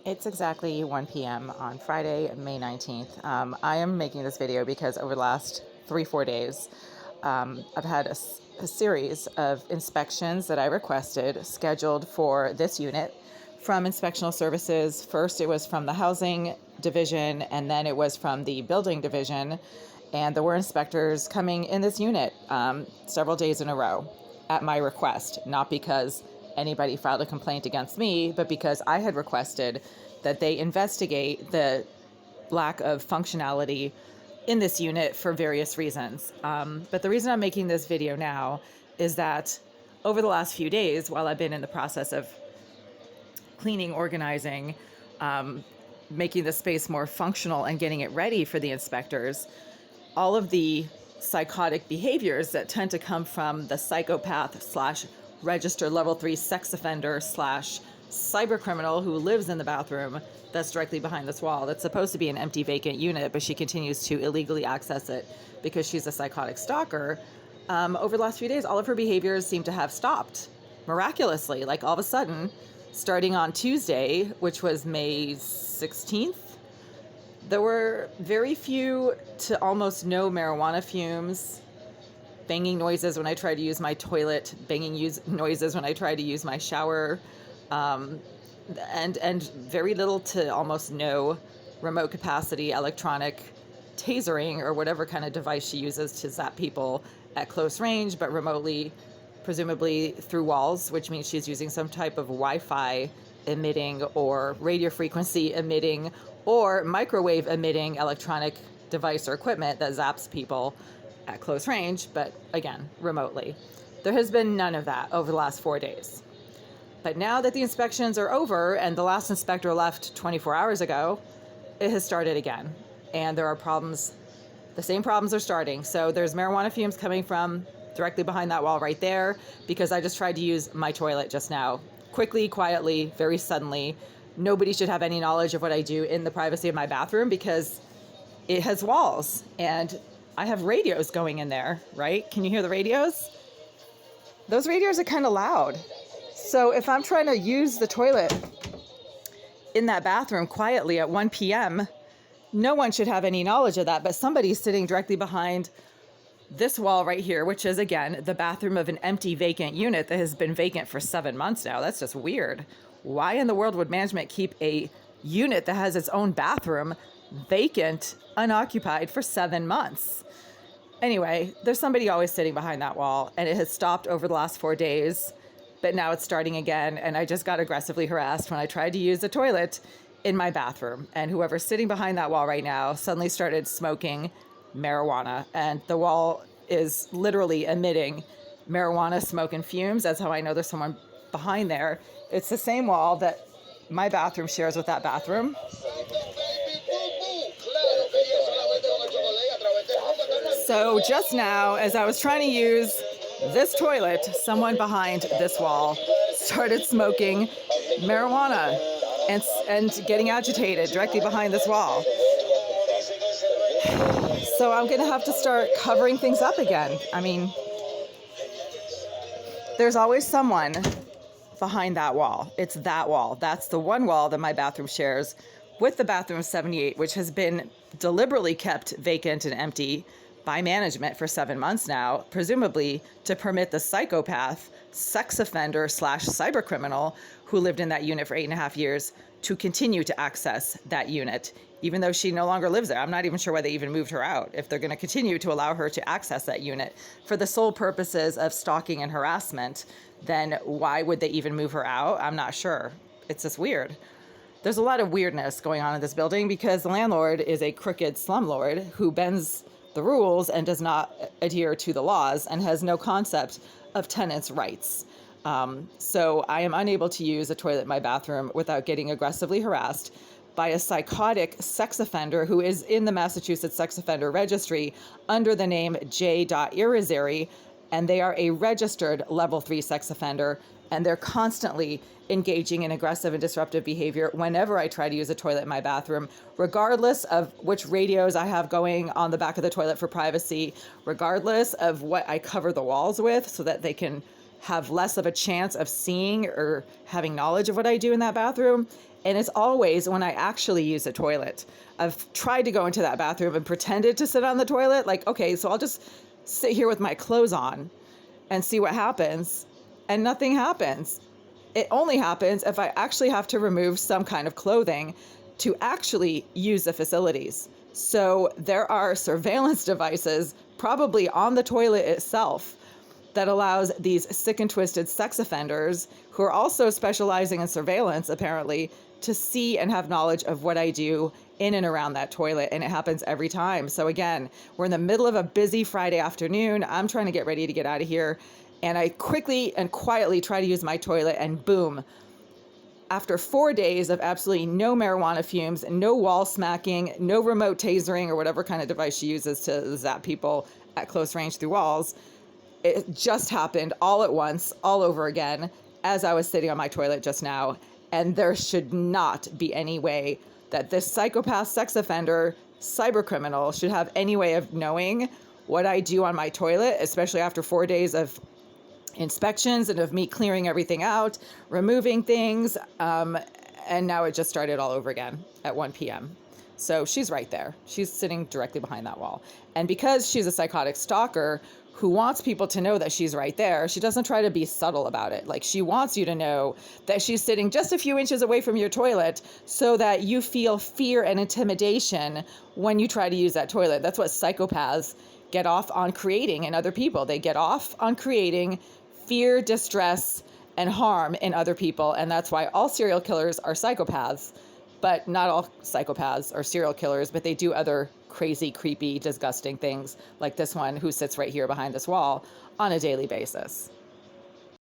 It's exactly 1 p.m. on Friday, May 19th. I am making this video because over the last 3-4 days, I've had a series of inspections that I requested scheduled for this unit from inspectional services. First, it was from the housing division, and then it was from the building division. And there were inspectors coming in this unit several days in a row at my request, not because anybody filed a complaint against me, but because I had requested that they investigate the lack of functionality in this unit for various reasons. But the reason I'm making this video now is that over the last few days, while I've been in the process of cleaning, organizing, making the space more functional and getting it ready for the inspectors, all of the psychotic behaviors that tend to come from the psychopath slash registered level 3 sex offender slash cyber criminal who lives in the bathroom that's directly behind this wall. That's supposed to be an empty vacant unit, but she continues to illegally access it because she's a psychotic stalker. Over the last few days, all of her behaviors seem to have stopped miraculously. Like all of a sudden, starting on Tuesday, which was May 16th, there were very few to almost no marijuana fumes, banging noises when I tried to use my toilet, noises when I tried to use my shower, and very little to almost no remote capacity electronic tasering or whatever kind of device she uses to zap people at close range, but remotely, presumably through walls, which means she's using some type of Wi-Fi emitting or radio frequency emitting or microwave emitting electronic device or equipment that zaps people at close range, but again, remotely. There has been none of that over the last 4 days. But now that the inspections are over and the last inspector left 24 hours ago, it has started again. And there are problems, the same problems are starting. So there's marijuana fumes coming from directly behind that wall right there because I just tried to use my toilet just now. Quickly, quietly, very suddenly. Nobody should have any knowledge of what I do in the privacy of my bathroom because it has walls and I have radios going in there, right? Can you hear the radios? Those radios are kind of loud. So if I'm trying to use the toilet in that bathroom quietly at 1 p.m., no one should have any knowledge of that, but somebody's sitting directly behind this wall right here, which is, again, the bathroom of an empty vacant unit that has been vacant for 7 months now. That's just weird. Why in the world would management keep a unit that has its own bathroom vacant, unoccupied for 7 months? Anyway, there's somebody always sitting behind that wall, and it has stopped over the last 4 days, but now it's starting again, and I just got aggressively harassed when I tried to use the toilet in my bathroom, and whoever's sitting behind that wall right now suddenly started smoking marijuana, and the wall is literally emitting marijuana smoke and fumes. That's how I know there's someone behind there. It's the same wall that my bathroom shares with that bathroom. So just now, as I was trying to use this toilet, someone behind this wall started smoking marijuana and getting agitated directly behind this wall. So I'm going to have to start covering things up again. I mean, there's always someone behind that wall. It's that wall. That's the one wall that my bathroom shares with the bathroom 78, which has been deliberately kept vacant and empty by management for 7 months now, presumably to permit the psychopath, sex offender slash cyber criminal who lived in that unit for 8.5 years to continue to access that unit, even though she no longer lives there. I'm not even sure why they even moved her out. If they're going to continue to allow her to access that unit for the sole purposes of stalking and harassment, then why would they even move her out? I'm not sure. It's just weird. There's a lot of weirdness going on in this building because the landlord is a crooked slumlord who bends the rules and does not adhere to the laws and has no concept of tenants' rights. So I am unable to use a toilet in my bathroom without getting aggressively harassed by a psychotic sex offender who is in the Massachusetts Sex Offender Registry under the name J. Irizarry, and they are a registered level 3 sex offender, and they're constantly engaging in aggressive and disruptive behavior whenever I try to use a toilet in my bathroom, regardless of which radios I have going on the back of the toilet for privacy, regardless of what I cover the walls with so that they can have less of a chance of seeing or having knowledge of what I do in that bathroom. And it's always when I actually use a toilet. I've tried to go into that bathroom and pretended to sit on the toilet. Like, okay, so I'll just sit here with my clothes on and see what happens. And nothing happens. It only happens if I actually have to remove some kind of clothing to actually use the facilities. So there are surveillance devices probably on the toilet itself that allows these sick and twisted sex offenders who are also specializing in surveillance, apparently, to see and have knowledge of what I do in and around that toilet. And it happens every time. So again, we're in the middle of a busy Friday afternoon. I'm trying to get ready to get out of here. And I quickly and quietly try to use my toilet, and boom, after 4 days of absolutely no marijuana fumes, no wall smacking, no remote tasering or whatever kind of device she uses to zap people at close range through walls, it just happened all at once, all over again, as I was sitting on my toilet just now. And there should not be any way that this psychopath sex offender, cyber criminal, should have any way of knowing what I do on my toilet, especially after 4 days of inspections and of me clearing everything out, removing things. And now it just started all over again at 1 p.m. So she's right there. She's sitting directly behind that wall. And because she's a psychotic stalker who wants people to know that she's right there, she doesn't try to be subtle about it. Like, she wants you to know that she's sitting just a few inches away from your toilet so that you feel fear and intimidation when you try to use that toilet. That's what psychopaths get off on creating in other people. They get off on creating fear, distress, and harm in other people. And that's why all serial killers are psychopaths. But not all psychopaths are serial killers, but they do other crazy, creepy, disgusting things like this one who sits right here behind this wall on a daily basis.